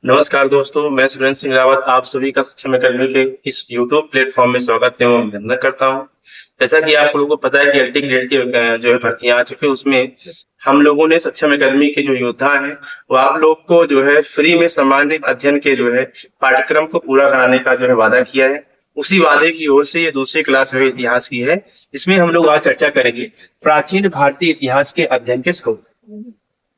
नमस्कार दोस्तों, मैं सुरेंद्र सिंह रावत आप सभी का सक्षम अकेडमी के इस यूट्यूब प्लेटफॉर्म में स्वागत एवं अभिनंदन करता हूं। जैसा कि आप लोगों को पता है कि एलटी ग्रेड की जो है भर्तियां आ चुकी है, उसमें हम लोगों ने सक्षम अकेडमी के जो योद्धा हैं वो आप लोग को जो है फ्री में सामान्य अध्ययन के जो है पाठ्यक्रम को पूरा कराने का जो है वादा किया है। उसी वादे की ओर से ये दूसरी क्लास जो है इतिहास की है। इसमें हम लोग आज चर्चा करेंगे प्राचीन भारतीय इतिहास के अध्ययन के स्रोत।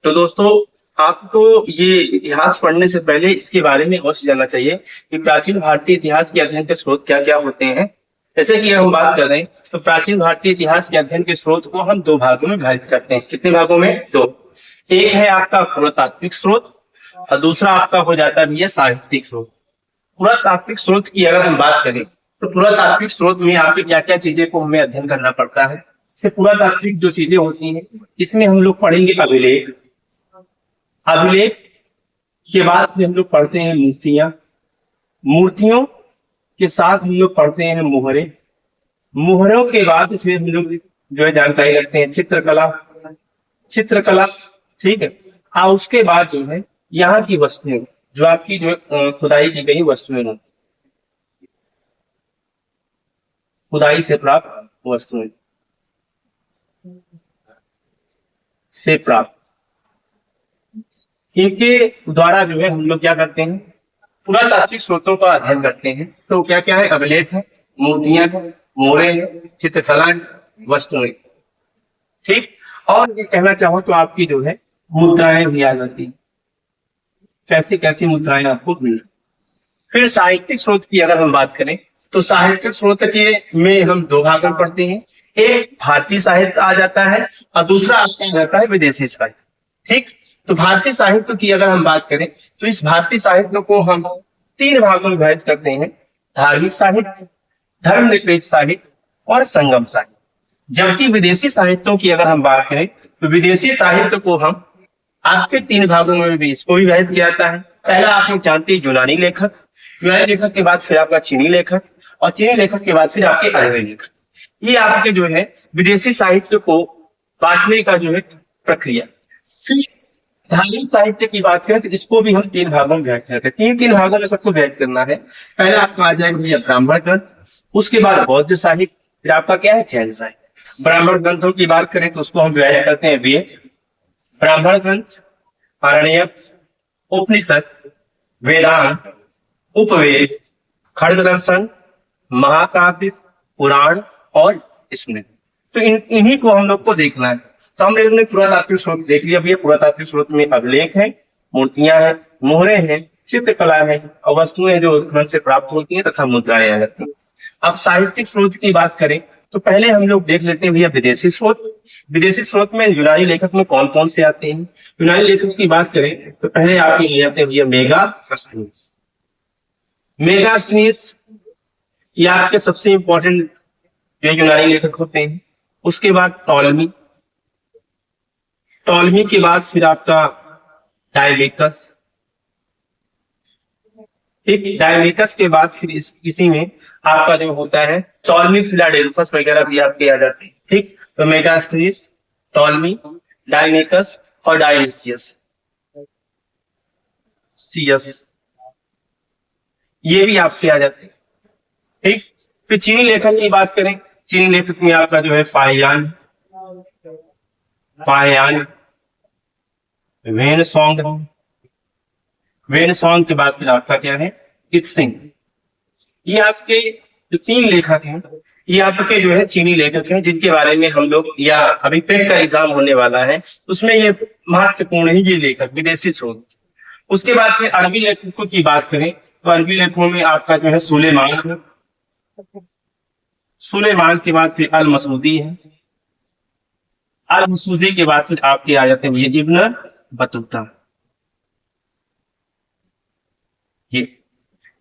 तो दोस्तों, आपको ये इतिहास पढ़ने से पहले इसके बारे में अवश्य जानना चाहिए कि प्राचीन भारतीय इतिहास के अध्ययन के स्रोत क्या क्या होते हैं। जैसे कि हम बात कर रहे हैं तो प्राचीन भारतीय इतिहास के अध्ययन के स्रोत को हम दो भागों में विभाजित करते हैं। कितने भागों में? दो। एक है आपका पुरातात्विक स्रोत और दूसरा आपका हो जाता है भैया साहित्यिक स्रोत। पुरातात्विक स्रोत की अगर हम बात करें तो पुरातात्विक स्रोत में आपकी क्या क्या चीजें को हमें अध्ययन करना पड़ता है। इससे पुरातात्विक जो चीजें होती हैं इसमें हम लोग पढ़ेंगे अभिलेख। अभिलेख के बाद फिर हम लोग पढ़ते हैं मूर्तियां। मूर्तियों के साथ हम लोग पढ़ते हैं मोहरे। मोहरों के बाद फिर हम लोग जो है जानकारी रखते हैं चित्रकला। चित्रकला, ठीक है। और उसके बाद जो है यहाँ की वस्तुएं, जो आपकी जो है खुदाई की गई वस्तुएं, खुदाई से प्राप्त वस्तुएं से प्राप्त, इनके द्वारा जो है हम लोग क्या करते हैं, पुरातात्विक स्रोतों का अध्ययन करते हैं। तो क्या क्या है? अभिलेख है, मूर्तियां हैं, मोहरे हैं, चित्रकला है, वस्तुएं, ठीक। और ये कहना चाहो तो आपकी जो है मुद्राएं भी आ जाती हैं। कैसी कैसी मुद्राएं आपको मिल। फिर साहित्यिक स्रोत की अगर हम बात करें तो साहित्यिक स्रोत के में हम दो भाग में पढ़ते हैं। एक भारतीय साहित्य आ जाता है और दूसरा आपका आ जाता है विदेशी साहित्य, ठीक। तो भारतीय साहित्य की अगर हम बात करें तो इस भारतीय साहित्य को हम तीन भागों में विभाजित करते हैं। धार्मिक साहित्य, धर्मनिरपेक्ष साहित्य और संगम साहित्य। जबकि विदेशी साहित्यों की अगर हम बात करें तो विदेशी साहित्य को हम आपके तीन भागों में भी इसको विभाजित किया जाता है। पहला आप लोग जानते हैं यूनानी लेखक, यूनानी लेखक के बाद फिर आपका चीनी लेखक और चीनी लेखक के बाद फिर आपके अरबी लेखक। ये आपके जो है विदेशी साहित्य को बांटने का जो है प्रक्रिया। फिर धार्मिक साहित्य की बात करें तो इसको भी हम तीन भागों में विभाजित करते हैं। तीन तीन भागों में सबको विभाजित करना है। पहला आपका आ जाएगा भैया ब्राह्मण ग्रंथ, उसके बाद बौद्ध साहित्य, फिर आपका क्या है जैन साहित्य। ब्राह्मण ग्रंथों की बात करें तो उसको हम विभाजित करते हैं वेद, ब्राह्मण ग्रंथ, आरण्यक, उपनिषद, वेदांत, उपवेद, खड्ग दर्शन, महाकाव्य, पुराण और स्मृति। तो इन्हीं को हम लोग को देखना है। तो हम लोगों ने पुरातात्विक स्रोत देख लिया भैया। पुरातात्विक स्रोत में अभिलेख है, मूर्तियां हैं, मोहरे हैं, चित्रकला है और वस्तुएं जो धन से प्राप्त होती हैं तथा मुद्राएं आ जाती हैं। अब साहित्यिक स्रोत की बात करें तो पहले हम लोग देख लेते हैं भैया विदेशी स्रोत। विदेशी स्रोत में यूनानी लेखक में कौन कौन से आते हैं। यूनानी लेखक की बात करें तो पहले आप ले जाते हैं भैया मेगास्थनीज। मेगास्थनीज ये आपके सबसे इंपॉर्टेंट जो यूनानी लेखक होते हैं। उसके बाद टॉलमी, टॉलमी के बाद फिर आपका डायमेकस, ठीक। डायमेकस के बाद फिर इसी में आपका जो होता है टॉलमी, फिलाडेल्फस वगैरह भी आपके आ जाते हैं, ठीक। तो मेगास्थनीज, टॉलमी, डायमेकस और डायनेसियस सीएस, ये भी आपके आ जाते हैं, ठीक। फिर चीनी लेखक की बात करें, चीनी लेखक में आपका जो है फाहियान, फाहियान, वेनसोंग, वेनसोंग के बाद फिर आपका क्या है इत्सिंग। ये आपके जो तीन लेखक हैं ये आपके जो है चीनी लेखक हैं, जिनके बारे में हम लोग या अभी पेट का एग्जाम होने वाला है उसमें ये महत्वपूर्ण है ये लेखक विदेशी स्रोत। उसके बाद फिर अरबी लेखकों की बात करें तो अरबी लेखकों में आपका जो है सुलेमान है, सुलेमान के बाद फिर अल मसूदी है, अल मसूदी के बाद फिर आपके आ जाते हैं ये इब्न बतूता। ये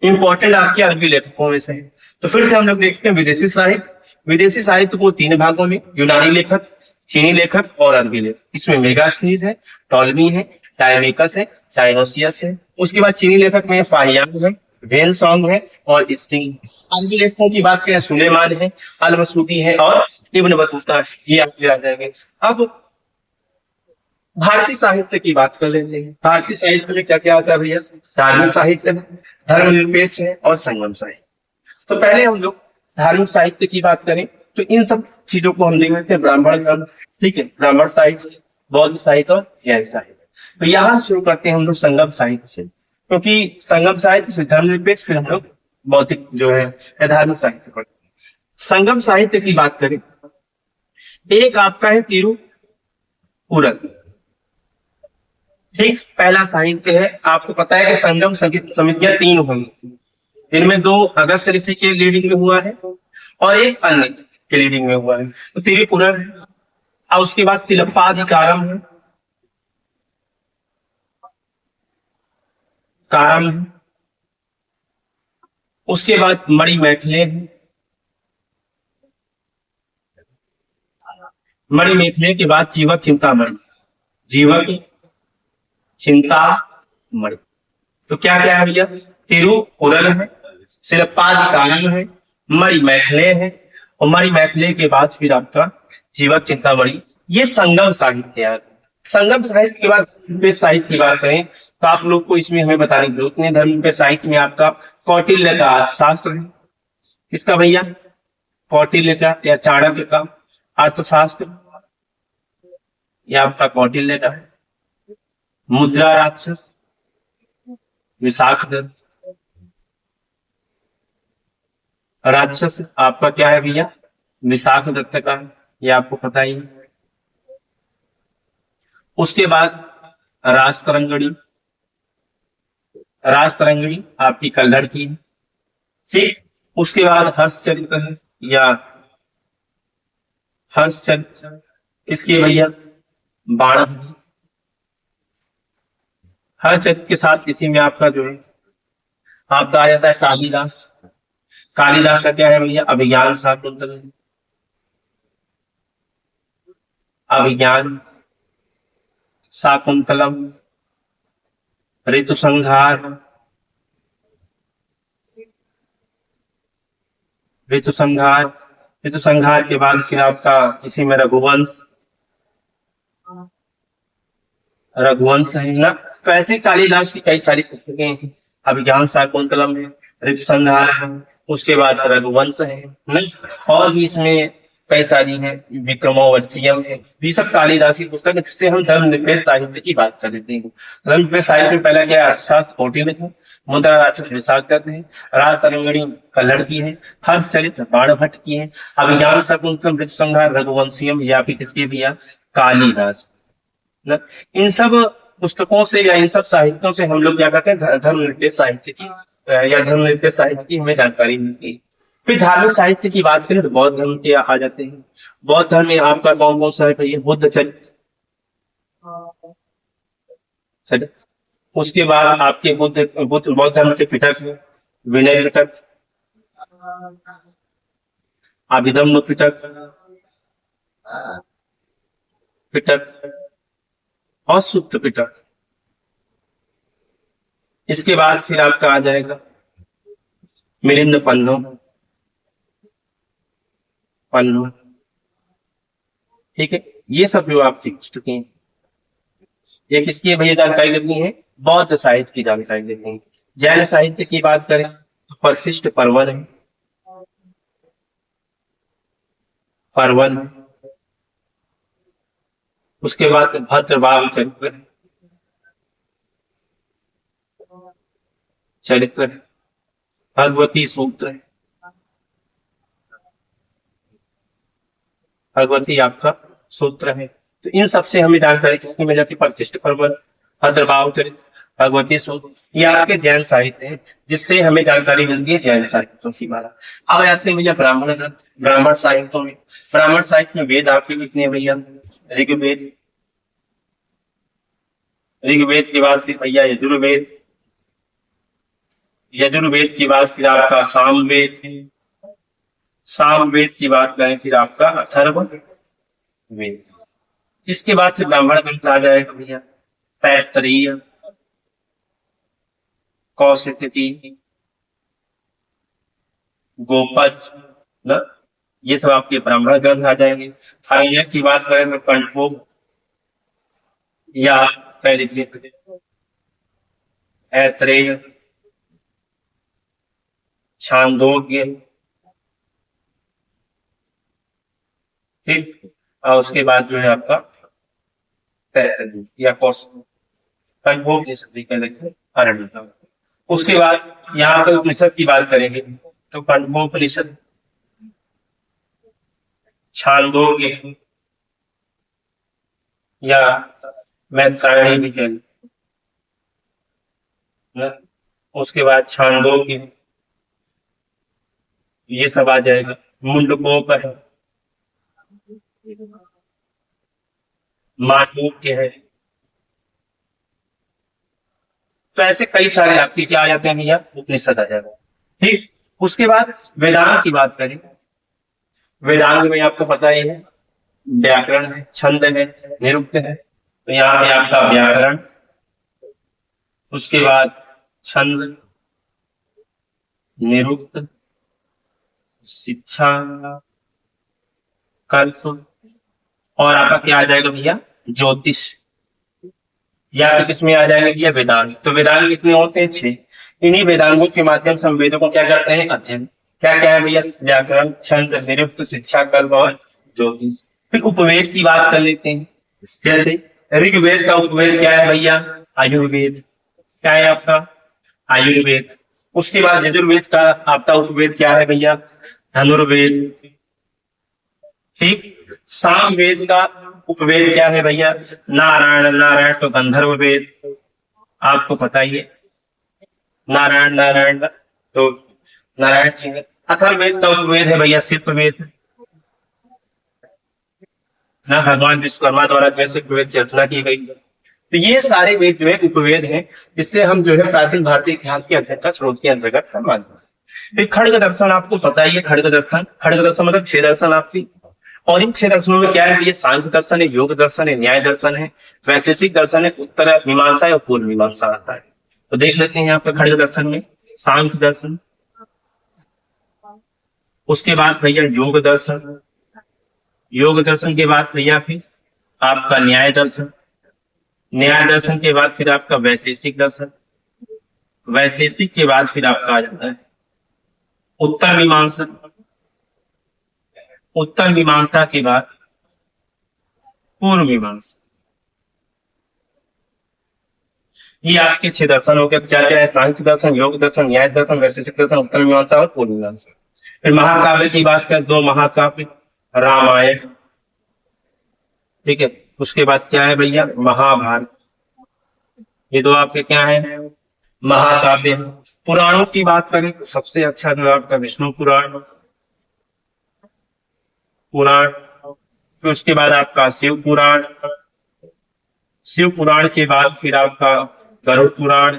इंपॉर्टेंट आपके अरबी लेखकों में से है। तो फिर से हम लोग देखते हैं विदेशी साहित्य। विदेशी साहित्य को तीन भागों में, यूनानी लेखक, चीनी लेखक और अरबी लेखक। इसमें मेगास्थनीज है, टॉलमी है, डायमेकस है, डायनोसियस है। उसके बाद चीनी लेखक में फाहियान है, वेनसोंग है और इत्सिंग। अरबी लेखकों की बात करें सुलेमान है, अल मसूदी है और इब्न बतूता है। ये आपके आ जाएंगे। अब भारतीय साहित्य की बात कर लेते हैं। भारतीय साहित्य में क्या क्या आता है भैया? धार्मिक साहित्य है, धर्मनिरपेक्ष है और संगम साहित्य। तो पहले हम लोग धार्मिक साहित्य की बात करें तो इन सब चीजों को हम देख लेते हैं। ब्राह्मण धर्म, ठीक है, ब्राह्मण साहित्य, बौद्ध साहित्य और जैन साहित्य। तो यहाँ शुरू करते हैं हम लोग संगम साहित्य से, क्योंकि संगम साहित्य फिर धर्मनिरपेक्ष, फिर हम लोग बौद्धिक जो है या धार्मिक साहित्य पढ़ते हैं। संगम साहित्य की बात करें, एक आपका है तिरुकुरल, ठीक, पहला साहित्य है। आपको पता है कि संगम समितियां तीन हुई, इनमें दो अगस्त्य ऋषि के लीडिंग में हुआ है और एक अन्य के लीडिंग में हुआ है। तो तिरुकुरल है, और उसके बाद शिल्पाधिकारम है, कारम है, उसके बाद मणिमेखले है, मणिमेखले के बाद जीवक चिंतामणि, जीवक चिंतामणि। तो क्या क्या है भैया? तिरुकुरल है, शिल्पाधिकारम है, मणिमेखले है, और मणिमेखले के बाद फिर आपका जीवक चिंतामणि। ये संगम साहित्य है। संगम साहित्य के बाद धर्म साहित्य की बात करें तो आप लोग को इसमें हमें बताने की जरूरत नहीं। धर्म पे साहित्य में आपका कौटिल्य का अर्थशास्त्र है। किसका भैया? कौटिल्य का या चाणक्य का अर्थशास्त्र, यह आपका कौटिल्य का है। मुद्रा राक्षस, विशाखदत्त राक्षस आपका क्या है भैया? विशाखदत्त का, ये आपको पता ही है। उसके बाद राजतरंगिणी, राजतरंगिणी आपकी कल्हड़ की है, ठीक। उसके बाद हर्षचरित्र है, या हर्षचरित्र किसकी भैया? बाण। हर्षचरित्र के साथ इसी में आपका जो है आपका आ जाता है कालिदास। कालिदास का क्या है भैया? अभिज्ञान शाकुंतलम, अभिज्ञान शाकुंतलम, ऋतु संहार, ऋतु संहार। ऋतु संहार के बाद फिर आपका इसी में रघुवंश, रघुवंश है ना। तो ऐसे कालिदास की कई सारी पुस्तकें हैं। अभिज्ञान शाकुंतलम है, ऋतु संहार है, उसके बाद रघुवंश है ना, और भी इसमें कई सारी हैं, विक्रमोर्वशीयम है। ये सब कालिदास की पुस्तक है, जिससे हम धर्मनिरपेक्ष साहित्य की बात कर देते हैं। धर्मनिरपेक्ष साहित्य में पहला क्या है? अर्थशास्त्र कौटिल्य है, मुद्रा राक्षस विशाखदत्त है, राजतरंगिणी कल्हड़ की है, हर्षचरित्र बाणभट्ट की है, अभिज्ञान शाकुंतलम, ऋतु संहार, रघुवंशियम या फिर किसके भी? कालिदास ना। इन सब पुस्तकों से या इन सब साहित्यों से हम लोग क्या करते हैं? धर्मनिरपेक्ष साहित्य की या धर्मनिरपेक्ष साहित्य की हमें जानकारी मिलती है। फिर धार्मिक साहित्य की बात करें तो बौद्ध धर्म के आ जाते हैं। बौद्ध धर्म में आपका कौन कौन सा है भैया? बुद्ध चरित्र, उसके बाद आपके बौद्ध धर्म के पिटक में विनय पिटक, अभिधम्म पिटक, पिटक और सुत्त पिटक। इसके बाद फिर आपका आ जाएगा मिलिंद पन्नो, पन्नो, ठीक है। ये सब जो आपकी पुस्तकें हैं, ये किसकी है भैया? जानकारी लेनी है, बौद्ध साहित्य की जानकारी लेनी है। जैन साहित्य की बात करें तो परिशिष्ट पर्वन है, पर्वन है। उसके बाद भद्रबाहु चरित्र है, चरित्र है। भगवती सूत्र है, भगवती आपका सूत्र है। तो इन सबसे हमें जानकारी किसकी मिल जाती है? परिशिष्ट पर्वन, भद्रबाहु चरित्र, भगवती सूत्र। ये आपके जैन साहित्य है, जिससे हमें जानकारी मिलती है जैन साहित्यों की बात। अब आते हैं भैया ब्राह्मण ग्रंथ, ब्राह्मण साहित्यों में। ब्राह्मण साहित्य में वेद आपके कितने भैया? ऋग्वेद, ऋग्वेद के बाद फिर भैया यजुर्वेद, यजुर्वेद की बात फिर आपका सामवेद, सामवेद की बात करें फिर आपका अथर्ववेद। इसके बाद फिर ब्राह्मण ग्रंथ आ जाएगा भैया तैत्तरीय, कौशिकी, गोपज ना, ये सब आपके ब्राह्मण ग्रंथ आ जाएंगे। आर्य की बात करें तो कंठभोग, या कह लीजिए ऐत्रेय, छांदोग्य, ठीक। और उसके बाद जो है आपका तैतृय या कौशल, कण्वोग जिसे भी कह सकते हैं, अरण्यक। उसके बाद यहाँ पे उपनिषद की बात करेंगे तो कण्वोपनिषद, छांदोग्य या मैत्रायणी भी कह ना, उसके बाद छांदोग्य, ये सब आ जाएगा। मुंडकोप है, मांडूक्य है। तो ऐसे कई सारे आपके क्या आ जाते हैं भैया, उपनिषद आ जाएगा, ठीक। उसके बाद वेदांत की बात करें, वेदांत में आपको पता ही है व्याकरण है, छंद है, निरुक्त है। तो यहाँ पे आपका व्याकरण, उसके बाद छंद, निरुक्त, शिक्षा, कल्प, और आपका क्या आ जाएगा भैया, ज्योतिष। या फिर किसमें आ जाएगा भैया, वेदांत। तो वेदांत कितने होते हैं, 6। इन्हीं वेदांगों के माध्यम से हम वेदों को क्या करते हैं, अध्ययन। क्या क्या है भैया, व्याकरण, छंद, निरुक्त, शिक्षा, कल्प और ज्योतिष। फिर उपवेद की बात कर लेते हैं। जैसे ऋग्वेद का उपवेद क्या है भैया, आयुर्वेद। क्या है आपका, आयुर्वेद। उसके बाद यजुर्वेद का आपका उपवेद क्या है भैया, धनुर्वेद, ठीक। सामवेद का उपवेद क्या है भैया, नारायण। नारायण तो गंधर्व वेद, आपको पता ही है, नारायण नारायण तो नारायण जी है। अथर्ववेद का उपवेद है भैया शिल्पवेद ना, भगवान विश्वकर्मा द्वारा कैसे उपवेद की रचना की गई। तो ये सारे वेद जो है उपवेद हैं, जिससे हम जो है प्राचीन भारतीय इतिहास के अध्ययन का स्रोत के अंतर्गत मानते हैं। फिर खड्ग दर्शन आपको पता ही है, खड्ग दर्शन। खड्ग दर्शन मतलब 6 दर्शन आपकी, और इन 6 दर्शनों में क्या है, ये सांख्य दर्शन है, योग दर्शन है, न्याय दर्शन है, वैशेषिक दर्शन है, उत्तर मीमांसा है और पूर्व मीमांसा आता है। तो देख लेते हैं यहाँ पे खड्ग दर्शन में सांख्य दर्शन, उसके बाद भैया योग दर्शन, योग दर्शन के बाद भैया फिर आपका न्याय दर्शन, न्याय दर्शन के बाद फिर आपका वैशेषिक दर्शन, वैशेषिक के बाद फिर आपका आ जाता है उत्तर मीमांसा, उत्तर मीमांसा के बाद पूर्व मीमांसा। ये आपके 6 दर्शन हो गए। क्या क्या है, सांख्य दर्शन, योग दर्शन, न्याय दर्शन, वैशेषिक दर्शन, उत्तर मीमांसा और पूर्व मीमांसा। फिर महाकाव्य की बात करें, 2 महाकाव्य, रामायण, ठीक है। उसके बाद क्या है भैया, महाभारत। ये 2 आपके क्या है, महाकाव्य। पुराणों की बात करें तो सबसे अच्छा जो आपका विष्णु पुराण, पुराण। फिर उसके बाद आपका शिव पुराण, शिव पुराण के बाद फिर आपका गरुड़ पुराण,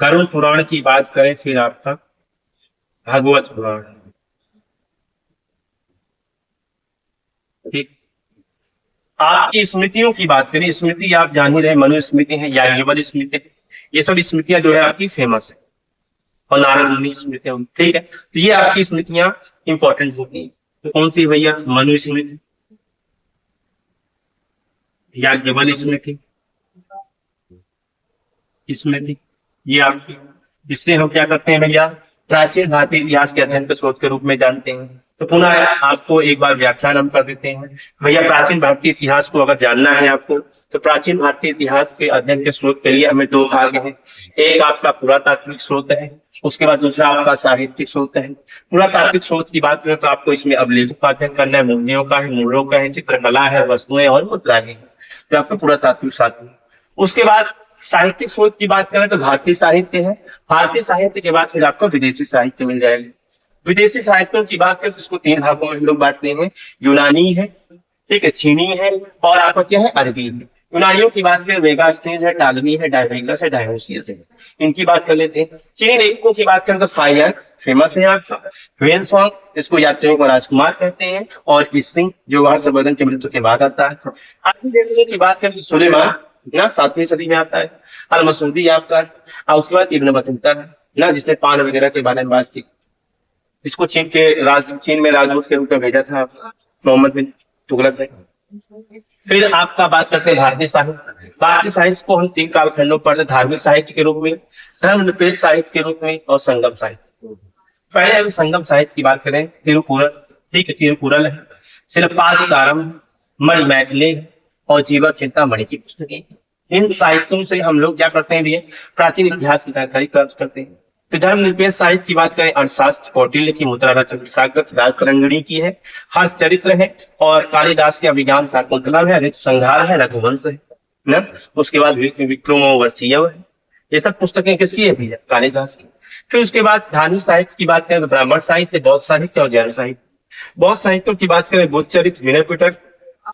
गरुड़ पुराण की बात करें फिर आपका भागवत पुराण, ठीक। आपकी स्मृतियों की बात करें, स्मृति आप जान ही रहे, मनुस्मृति है, याज्ञवल्क्य स्मृति है, ये सब स्मृतियां जो है आपकी फेमस है, और नारद मुनि स्मृतियां, ठीक है। तो ये आपकी स्मृतियां इंपॉर्टेंट होती है। तो कौन सी भैया, मनुस्मृति, याज्ञवल्क्य स्मृति, स्मृति, ये आपकी, जिससे हम क्या करते हैं भैया, प्राचीन भारतीय इतिहास के अध्ययन के स्रोत के रूप में जानते हैं। तो पुनः आपको एक बार व्याख्यान हम कर देते हैं भैया। प्राचीन भारतीय इतिहास को अगर जानना है आपको, तो प्राचीन भारतीय इतिहास के अध्ययन के स्रोत के लिए हमें 2 भाग हैं। एक आपका पुरातात्विक स्रोत है, उसके बाद दूसरा आपका साहित्यिक स्रोत है। पुरातात्विक स्रोत की बात करें तो आपको इसमें अभिलेखों का अध्ययन करना है, मूर्तियों का है, मूल्यों का है, चित्रकला है, वस्तुएं और मुद्राएं हैं, तो आपको पुरातात्विक साथ में। उसके बाद साहित्यिक स्रोत की बात करें तो भारतीय साहित्य है। भारतीय साहित्य के बाद फिर आपको विदेशी साहित्य मिल जाएगा। विदेशी साहित्यों की बात करें तो इसको 3 भागों में हम लोग बांटते हैं, यूनानी है, ठीक है, चीनी है, और आपका क्या है, अरबी है। यूनानियों की बात करें, मेगास्थनीज है, टालमी है, डायोनिकस है, डायोसियस है, इनकी बात कर लेते हैं। चीनी लेखकों की बात करें तो फाइन फेमस है आपका, ह्वेन सॉन्ग, जिसको यात्रियों को राजकुमार कहते हैं, और इसिंग जो हर्षवर्धन के मृत्यु के बाद आता है। अरबी लेखकों की बात करें तो सुलेमान ना 7वीं सदी में आता है, अल मसूदी आपका, और उसके बाद इब्न बतूता है ना, जिसने पान वगैरह के बारे में बात की, इसको चीन में राजदूत के रूप में भेजा था मोहम्मद बिन तुगलक ने, फिर आपका बात करते हैं भारतीय साहित्य। भारतीय साहित्य को हम 3 कालखंडों पर पढ़ते, धार्मिक साहित्य के रूप में, धर्मनिरपेक्ष साहित्य के रूप में और संगम साहित्य। पहले अभी संगम साहित्य की बात करें, तिरुकुरल, ठीक है, तिरुकुरल है, शिल्पाधिकारम, मणिमैथिली और जीवन चिंतामणि की पुस्तकें। इन साहित्यों से हम लोग क्या करते हैं भैया, प्राचीन इतिहास की जानकारी प्राप्त करते हैं। तो धर्मनिरपेक्ष साहित्य की बात करें, अर्थशास्त्र कौटिल्य की, मुद्रा रचना सागत राजतरंगिणी की है, हर्ष चरित्र है, और कालिदास के अभिज्ञान शाकुंतलम है, ऋतु संहार है, रघुवंश है ना। उसके बाद विक्रमोर्वशीय है। ये सब पुस्तकें किसकी है भैया, कालिदास की। फिर उसके बाद धार्मिक साहित्य की बात करें तो ब्राह्मण साहित्य, बौद्ध साहित्य और जैन साहित्य। बौद्ध साहित्यों की बात करें, बुद्ध चरित्र, विनय पिटक,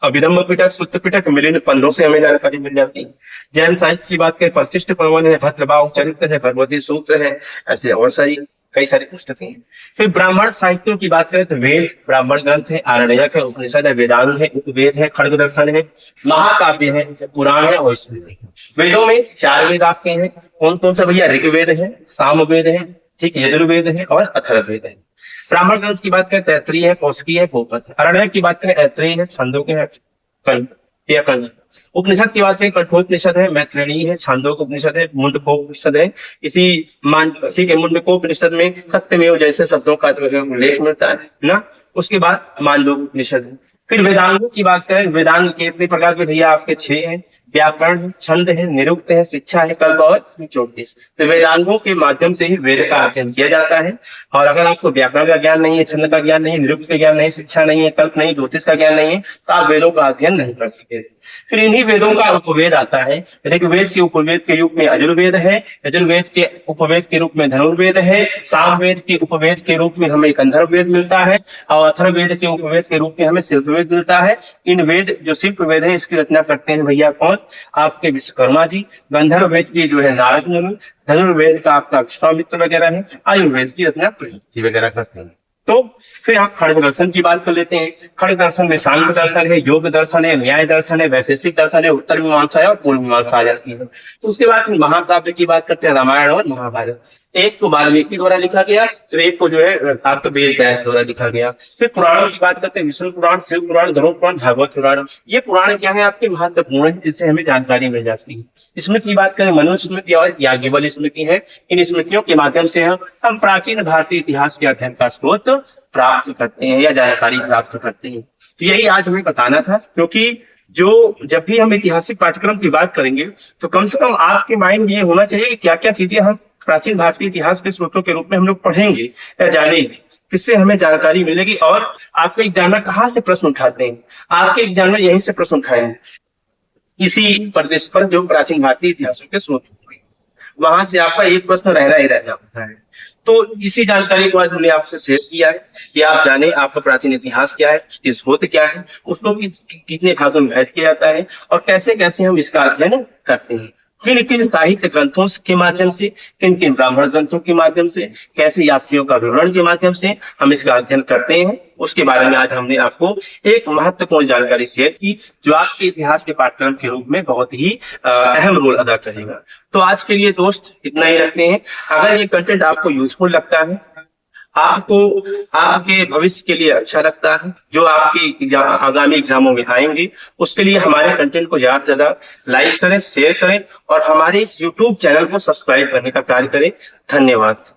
अभिधम्म पिटक, सुत्त पिटक, मिलिंद पंथों से हमें जानकारी मिल जाती है। जैन साहित्य की बात करें, परिशिष्ट पर्वन है, भद्रभाव चरित्र है, भगवती सूत्र है, ऐसे और कई सारी पुस्तकें हैं। फिर ब्राह्मण साहित्यों की बात करें तो वेद, ब्राह्मण ग्रंथ है, आरण्यक है, उपनिषद है, वेदांग है, उपवेद है, खड्ग दर्शन है, महाकाव्य है, पुराण है और स्मृति है। वेदों में 4 वेद आपके हैं। कौन कौन सा भैया, ऋग्वेद है, सामवेद है, ठीक है, यजुर्वेद है और अथर्ववेद है। ब्राह्मण ग्रंथ की बात करें, तैत्रीय है, कौशिकी है, भूपत है। अरण्यक की बात करें, ऐत्रेय है, छंदोग्य है, कण्व। उपनिषद की बात करें, कठोपनिषद है, मैत्रेयी है, छांदोग्य उपनिषद है, मुंडकोपनिषद है। ठीक है, मुंडकोपनिषद में सत्यमेव जैसे शब्दों का उल्लेख मिलता है ना। उसके बाद मांडूक्य उपनिषद है। फिर वेदांगों की बात करें, वेदांग के इतने प्रकार के भैया आपके 6 हैं, व्याकरण है, छंद है, निरुक्त है, शिक्षा है, कल्प और ज्योतिष। तो वेदांगों के माध्यम से ही वेद का अध्ययन किया जाता है। और अगर आपको व्याकरण का ज्ञान नहीं है, छंद का ज्ञान नहीं है, निरुक्त का ज्ञान नहीं, शिक्षा नहीं है, कल्प नहीं, ज्योतिष का ज्ञान नहीं है, तो आप वेदों का अध्ययन नहीं कर सकते। फिर इन्हीं वेदों का उपवेद आता है। ऋग्वेद के उपवेद के रूप में यजुर्वेद है, यजुर्वेद के उपवेद के रूप में धनुर्वेद है, सामवेद के उपवेद के रूप में हमें गंधर्ववेद मिलता है, और अथर्ववेद के उपवेद के रूप में हमें शिल्पवेद मिलता है। इन वेद जो शिल्पवेद है, इसकी रचना करते हैं भैया कौन, आपके विश्वकर्मा जी। गंधर्ववेद की जो है नारद मुनि, धनुर्वेद का आपका विश्वामित्र वगैरह है, आयुर्वेद की रचना प्रजापति वगैरह करते हैं। तो फिर आप खड्ग दर्शन की बात कर लेते हैं। खड्ग दर्शन में सांख्य दर्शन है, योग दर्शन है, न्याय दर्शन है, वैशेषिक दर्शन है, उत्तर मीमांसा है और पूर्व मीमांसा आ जाती है। तो उसके बाद महाकाव्य की बात करते हैं, रामायण और महाभारत। एक को वाल्मीकि द्वारा लिखा गया, तो एक को जो है आपका वेद व्यास द्वारा लिखा गया। फिर पुराणों की बात करते हैं, विष्णु पुराण, शिव पुराण, गरुड़ पुराण, भागवत पुराण। ये पुराण क्या है, आपके महत्वपूर्ण है, जिससे हमें जानकारी मिल जाती है। स्मृति की बात करें, मनु स्मृति और याज्ञवल्क्य स्मृति है। इन स्मृतियों के माध्यम से हम प्राचीन भारतीय इतिहास के अध्ययन का स्रोत प्राप्त करते हैं या जानकारी प्राप्त करते हैं। तो यही आज हमें बताना था, क्योंकि जब भी हम ऐतिहासिक पाठ्यक्रम की बात करेंगे तो कम से कम आपके माइंड ये होना चाहिए कि क्या क्या चीजें हम प्राचीन भारतीय इतिहास के स्रोतों के रूप में हम लोग पढ़ेंगे या जानेंगे, किससे हमें जानकारी मिलेगी। और आपके एग्जामिनर कहाँ से प्रश्न उठाते हैं, आपके एग्जामिनर यहीं से प्रश्न उठाएंगे, इसी प्रदेश पर जो प्राचीन भारतीय इतिहासों के स्रोत, वहां से आपका एक प्रश्न रह ही रह जाता है। तो इसी जानकारी को आज हमने आपसे शेयर किया है कि आप जाने आपका प्राचीन इतिहास क्या है, उसके स्रोत क्या है, उसको कितने भागों में विभाजित किया जाता है और कैसे कैसे हम इसका अध्ययन करते हैं, किन किन साहित्य ग्रंथों के माध्यम से, किन किन ब्राह्मण ग्रंथों के माध्यम से, कैसे यात्रियों का विवरण के माध्यम से हम इसका अध्ययन करते हैं, उसके बारे में आज हमने आपको एक महत्वपूर्ण जानकारी शेयर की, जो आपके इतिहास के पाठ्यक्रम के रूप में बहुत ही अहम रोल अदा करेगा। तो आज के लिए दोस्त इतना ही रखते हैं। अगर ये कंटेंट आपको यूजफुल लगता है, आपको आपके भविष्य के लिए अच्छा लगता है, जो आपके आगामी एग्जामों में आएंगे, उसके लिए हमारे कंटेंट को ज्यादा से ज्यादा लाइक करें, शेयर करें और हमारे इस YouTube चैनल को सब्सक्राइब करने का कार्य करें। धन्यवाद।